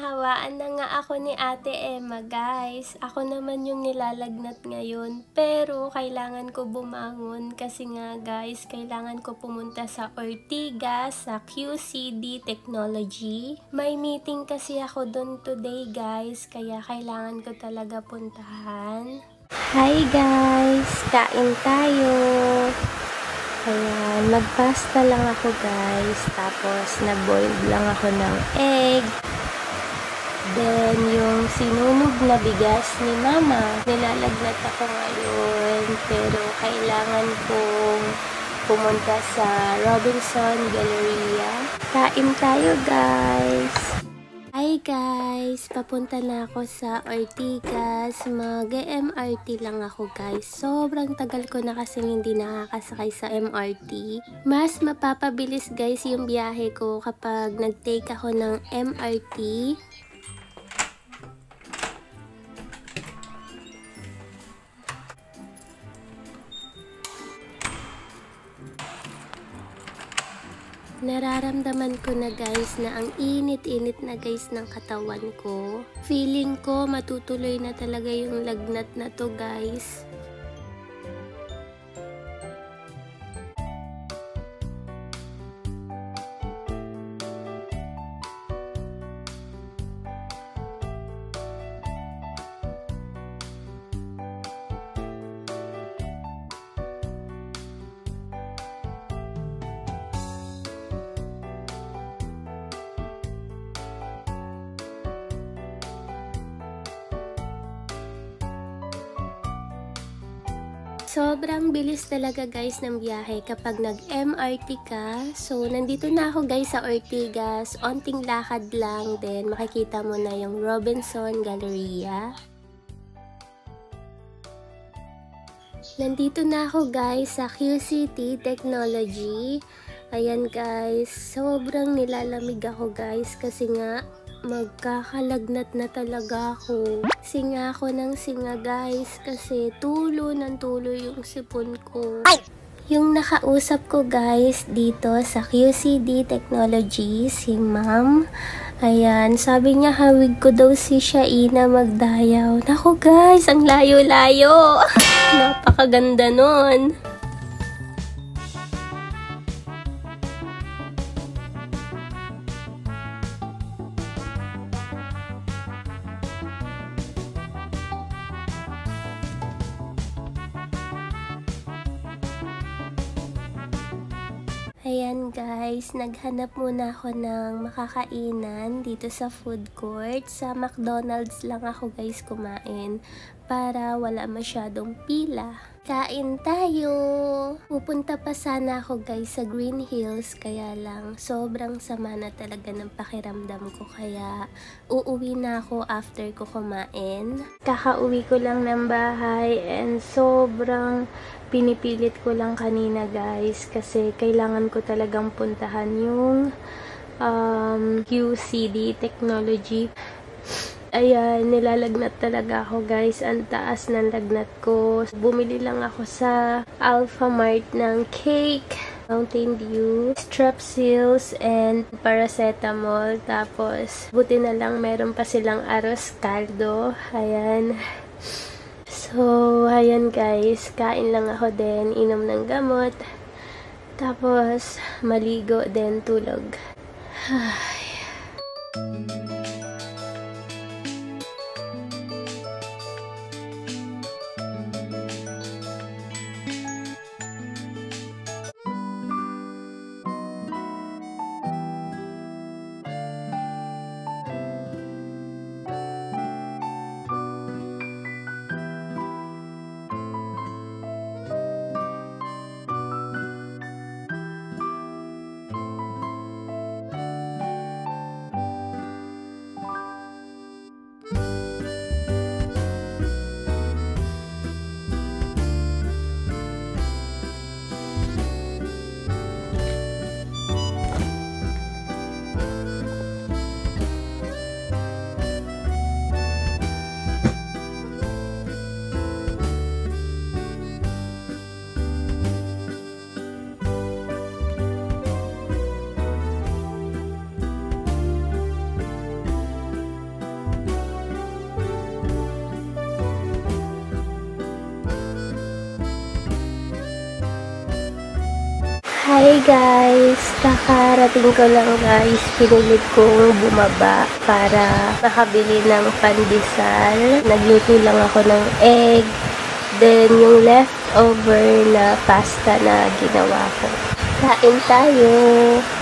hinahawaan na nga ako ni Ate Emma, guys. Ako naman yung nilalagnat ngayon. Pero kailangan ko bumangon kasi nga, guys, kailangan ko pumunta sa Ortigas sa QCD Technology. May meeting kasi ako doon today, guys, kaya kailangan ko talaga puntahan. Hi guys! Kain tayo! Ayan, magpasta lang ako guys, tapos nag-boiled lang ako ng egg. Then, yung sinunog na bigas ni Mama, nilalagnat ako ngayon, pero kailangan kong pumunta sa Robinson Galleria. Kain tayo guys! Hi guys! Papunta na ako sa Ortigas. Mag-MRT lang ako guys. Sobrang tagal ko na kasi hindi nakakasakay sa MRT. Mas mapapabilis guys yung biyahe ko kapag nag-take ako ng MRT. Nararamdaman ko na guys na ang init-init na guys ng katawan ko. Feeling ko matutuloy na talaga yung lagnat na to guys. Sobrang bilis talaga guys ng biyahe kapag nag-MRT ka. So, nandito na ako guys sa Ortigas. Onting lakad lang, then makikita mo na yung Robinson Galleria. Nandito na ako guys sa QCT Technology. Ayan guys, sobrang nilalamig ako guys kasi nga magkakalagnat na talaga ako. Singa ako ng singa guys kasi tulo ng tulo yung sipon ko. Yung nakausap ko guys dito sa QCD Technology, si Ma'am. Ayan, sabi niya hawig ko daw si Shaina magdayaw. Naku guys, ang layo-layo. Napakaganda nun. Ayan guys, naghanap muna ako ng makakainan dito sa food court. Sa McDonald's lang ako guys kumain para wala masyadong pila. Kain tayo! Pupunta pa sana ako guys sa Green Hills, kaya lang sobrang sama na talaga ng pakiramdam ko, kaya uuwi na ako after ko kumain. Kakauwi ko lang ng bahay and sobrang pinipilit ko lang kanina guys kasi kailangan ko talagang puntahan yung QCD Technology. Ayan, nilalagnat talaga ako guys. Ang taas ng lagnat ko. Bumili lang ako sa Alphamart ng cake, Mountain Dew, Strepsils, and paracetamol. Tapos, buti na lang meron pa silang arroz caldo. Ayan. So, ayan guys. Kain lang ako din. Inom ng gamot. Tapos, maligo din, tulog. Ay. Hi guys! Kakarating ko lang guys. Pinilit kong bumaba para makabili ng pandesal. Nagluto lang ako ng egg. Then yung leftover na pasta na ginawa ko. Kain tayo!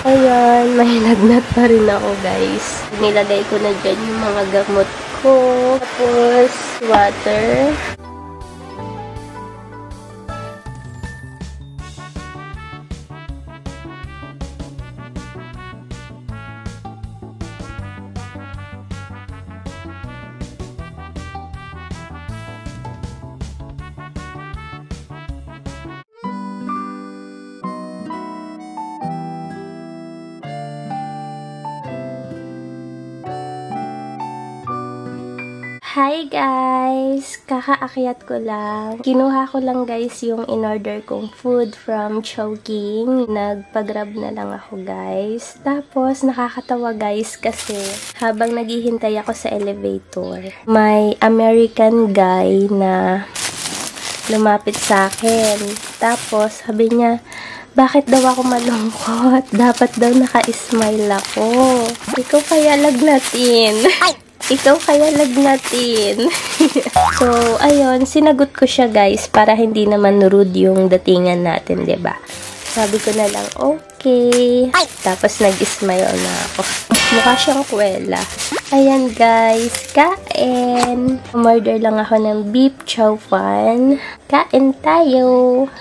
Ayan, may lagnat pa rin ako guys. Nilagay ko na dyan yung mga gamot ko. Tapos water. Hi guys! Kakaakyat ko lang. Kinuha ko lang guys yung in-order kong food from Chowking. Nagpa-grab na lang ako guys. Tapos nakakatawa guys kasi habang naghihintay ako sa elevator, may American guy na lumapit sa akin. Tapos sabi niya, bakit daw ako malungkot? Dapat daw naka-smile ako. Ikaw kaya lagnatin. Ikaw kaya lagnatin. So, ayun, sinagot ko siya guys para hindi naman rude yung datingan natin, 'di ba? Sabi ko na lang, okay. Tapos nag-smile na ako. Mukha siyang kwela. Ayan guys, kain. Umorder lang ako ng beef chow fan. Kain tayo.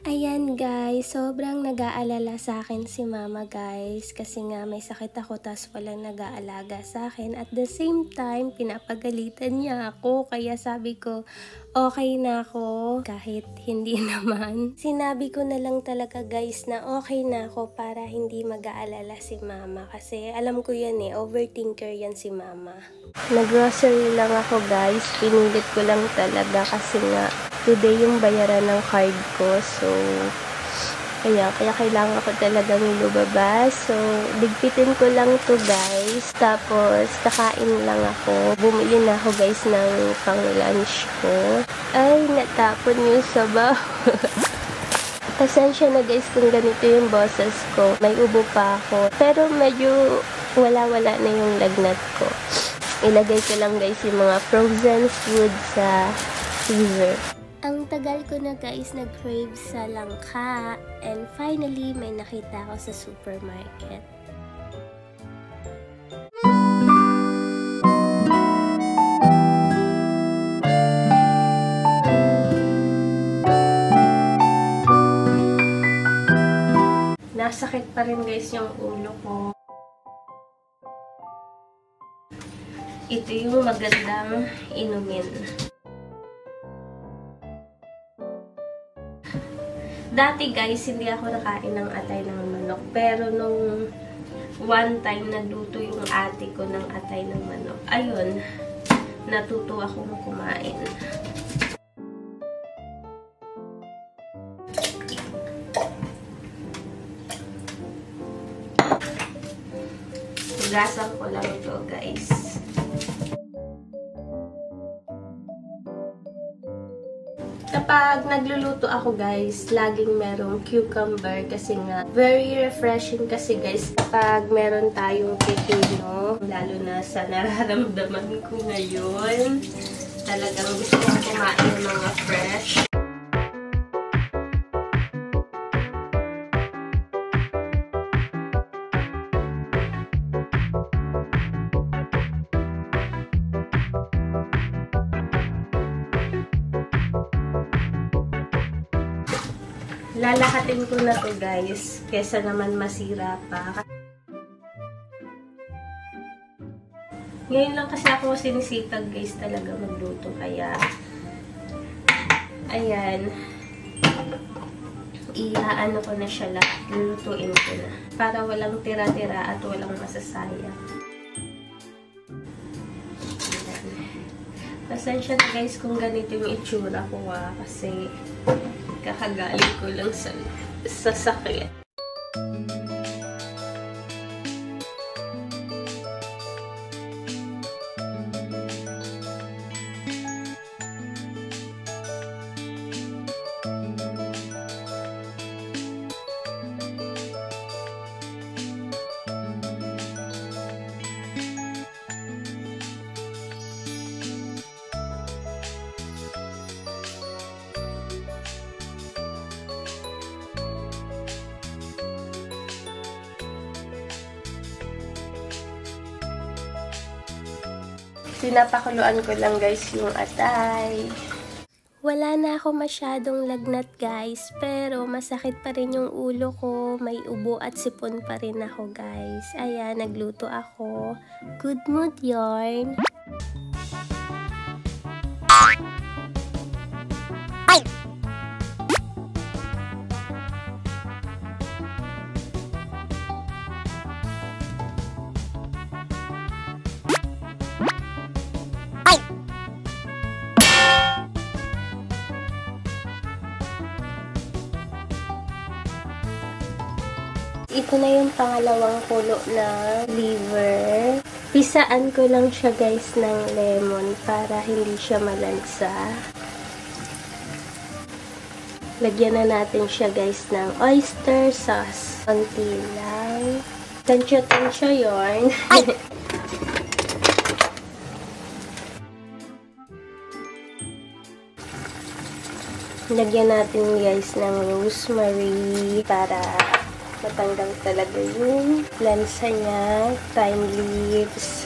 Ayan guys, sobrang nag-aalala sa akin si mama guys. Kasi nga may sakit ako tas walang nag-aalaga sa akin. At the same time, pinapagalitan niya ako. Kaya sabi ko, okay na ako. Kahit hindi naman. Sinabi ko na lang talaga guys na okay na ako para hindi mag-aalala si mama. Kasi alam ko yan overthinker yan si mama. Nag-grocery lang ako guys. Pinilit ko lang talaga kasi nga today yung bayaran ng card ko. So, kaya kailangan ko talagang lumabas. So, bigpitin ko lang to guys. Tapos, kakain lang ako. Bumili na ako guys ng pang-lunch ko. Ay, natapon yung sabaw. Pasensya na guys kung ganito yung boses ko. May ubo pa ako. Pero medyo wala-wala na yung lagnat ko. Ilagay ko lang guys yung mga frozen food sa freezer. Ang tagal ko na guys nag-crave sa langka. And finally, may nakita ako sa supermarket. Nasakit pa rin guys yung ulo ko. Ito yung magandang inumin. Dati guys, hindi ako nakain ng atay ng manok. Pero nung one time nagluto yung ate ko ng atay ng manok, ayun, natuto akong kumain. Hugasan ko lang ito guys. Kapag nagluluto ako guys, laging merong cucumber kasi nga very refreshing kasi guys kapag meron tayong pipino, lalo na sa nararamdaman ko ngayon. Talagang gusto kong kumain ng mga fresh. Lalahatin ko na to guys, kesa naman masira pa. Ngayon lang kasi ako sinisipag guys talaga magluto, kaya ayan, iaano ko na siya lahat, lulutuin ko na para walang tira-tira at walang masasayang. Pasensya na guys kung ganito yung itsura ko kasi kakagaling ko lang sa sakit. Pinapakuluan ko lang guys yung atay. Wala na ako masyadong lagnat guys, pero masakit pa rin yung ulo ko, may ubo at sipon pa rin ako guys. Ayan, nagluto ako. Good mood yarn. Ito na yung pangalawang kulo na liver. Pisaan ko lang siya guys ng lemon para hindi siya malansa. Lagyan na natin siya guys ng oyster sauce. Konti lang. Tansya-tansya yarn. Lagyan natin guys ng rosemary para matanggal talaga yung lansa niya. Thyme leaves.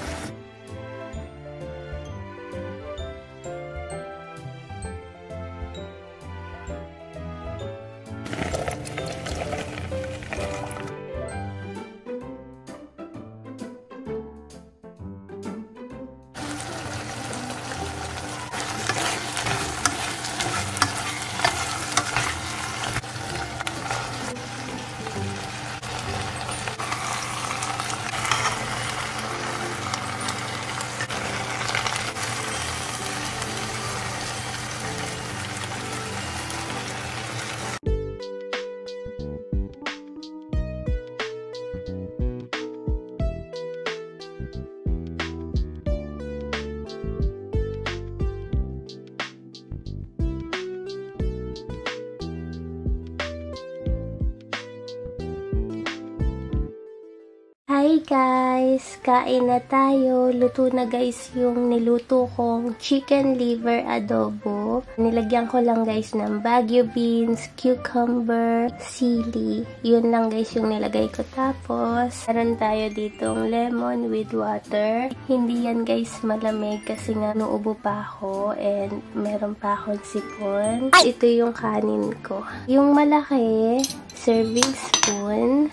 Hi guys! Kain na tayo. Luto na guys yung niluto kong chicken liver adobo. Nilagyan ko lang guys ng Baguio beans, cucumber, sili. Yun lang guys yung nilagay ko. Tapos, meron tayo ditong lemon with water. Hindi yan guys malamig kasi nga nuubo pa ako and meron pa akong sipon. Ito yung kanin ko. Yung malaki, serving spoon.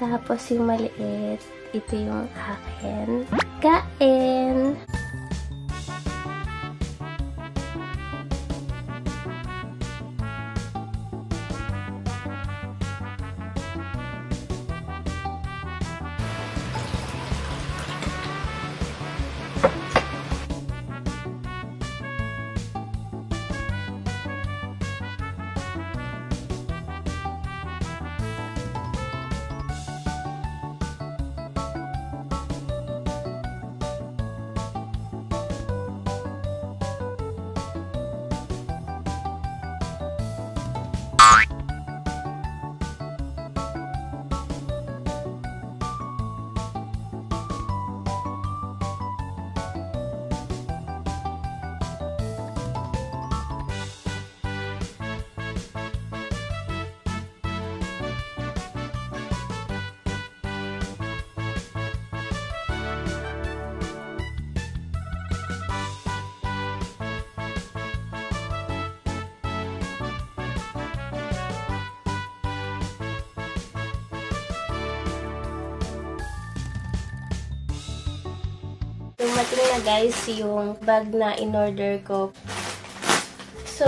Tapos yung maliit, ito yung akin. Kain! Dumating na guys yung bag na in-order ko. So,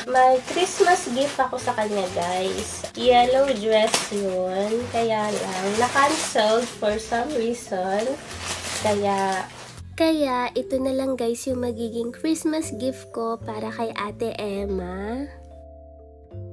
may Christmas gift ako sa kanya guys. Yellow dress yun. Kaya lang, na-cancelled for some reason. Kaya, ito na lang guys yung magiging Christmas gift ko para kay Ate Emma.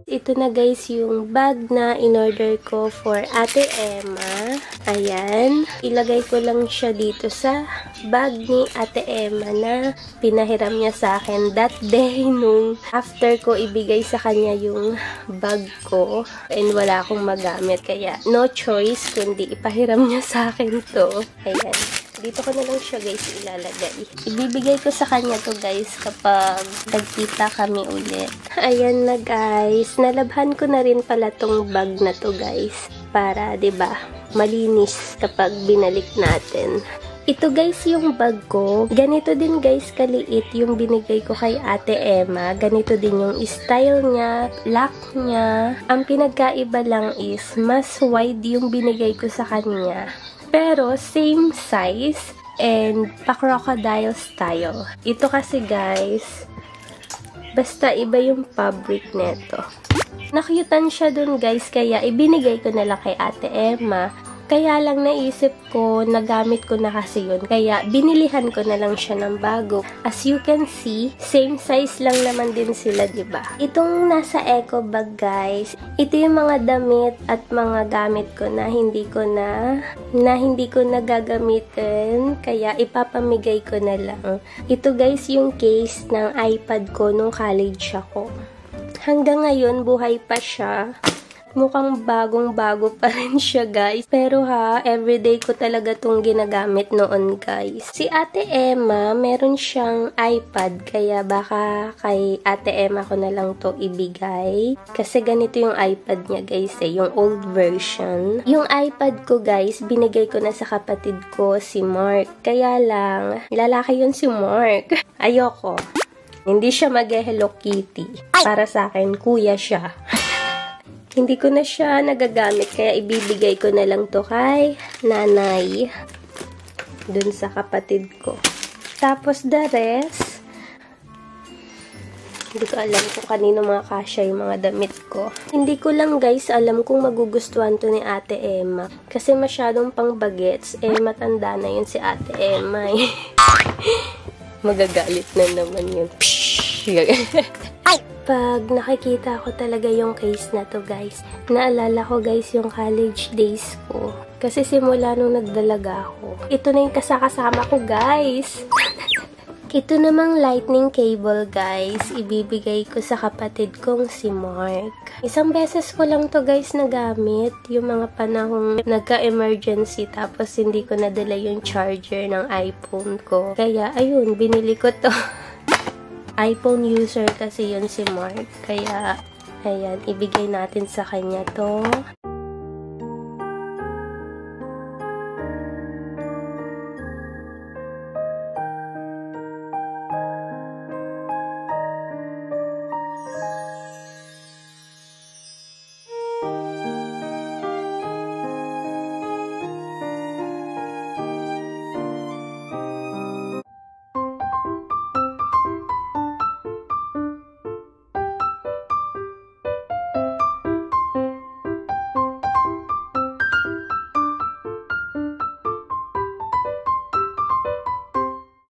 Ito na guys yung bag na in-order ko for Ate Emma. Ayan. Ilagay ko lang siya dito sa bag ni Ate Emma na pinahiram niya sa akin that day nung after ko ibigay sa kanya yung bag ko. And wala akong magamit. Kaya no choice kundi ipahiram niya sa akin to. Ayan. Dito ko na lang siya guys ilalagay. Ibibigay ko sa kanya to guys kapag nagkita kami ulit. Ayan na guys. Nalabhan ko na rin pala tong bag na to guys. Para 'di ba malinis kapag binalik natin. Ito guys yung bag ko. Ganito din guys kaliit yung binigay ko kay Ate Emma. Ganito din yung style niya, lock niya. Ang pinagkaiba lang is mas wide yung binigay ko sa kanya. Pero same size and pa-crocodile style. Ito kasi guys, basta iba yung fabric neto. Nakyutan siya dun guys, kaya ibinigay ko na lang kay Ate Emma. Kaya lang naisip ko, nagamit ko na kasi yun. Kaya binilihan ko na lang siya ng bago. As you can see, same size lang naman din sila, diba? Itong nasa eco bag guys, ito yung mga damit at mga gamit ko na hindi ko na gagamitin. Kaya ipapamigay ko na lang. Ito guys yung case ng iPad ko nung college ako. Hanggang ngayon, buhay pa siya. Mukhang bagong-bago pa rin siya, guys. Pero everyday ko talaga tong ginagamit noon, guys. Si Ate Emma, meron siyang iPad. Kaya baka kay Ate Emma ko na lang to ibigay. Kasi ganito yung iPad niya, guys, yung old version. Yung iPad ko, guys, binigay ko na sa kapatid ko, si Mark. Kaya lang, lalaki yun si Mark. Ayoko. Hindi siya mag-Hello Kitty. Para sa akin, kuya siya. Hindi ko na siya nagagamit, kaya ibibigay ko na lang to kay nanay. Dun sa kapatid ko. Tapos the rest, hindi ko alam kung kanino mga kasya yung mga damit ko. Hindi ko lang guys alam kung magugustuhan to ni Ate Emma. Kasi masyadong pang bagets. Matanda na yun si Ate Emma. Magagalit na naman yun. Pag nakikita ko talaga yung case na to guys, naalala ko guys yung college days ko. Kasi simula nung nagdalaga ako. Ito na yung kasakasama ko guys. Ito namang lightning cable guys, ibibigay ko sa kapatid kong si Mark. Isang beses ko lang to guys nagamit, yung mga panahong nagka-emergency tapos hindi ko nadala yung charger ng iPhone ko. Kaya ayun, binili ko to. iPhone user kasi yun si Mark. Kaya, ayan, ibigay natin sa kanya to.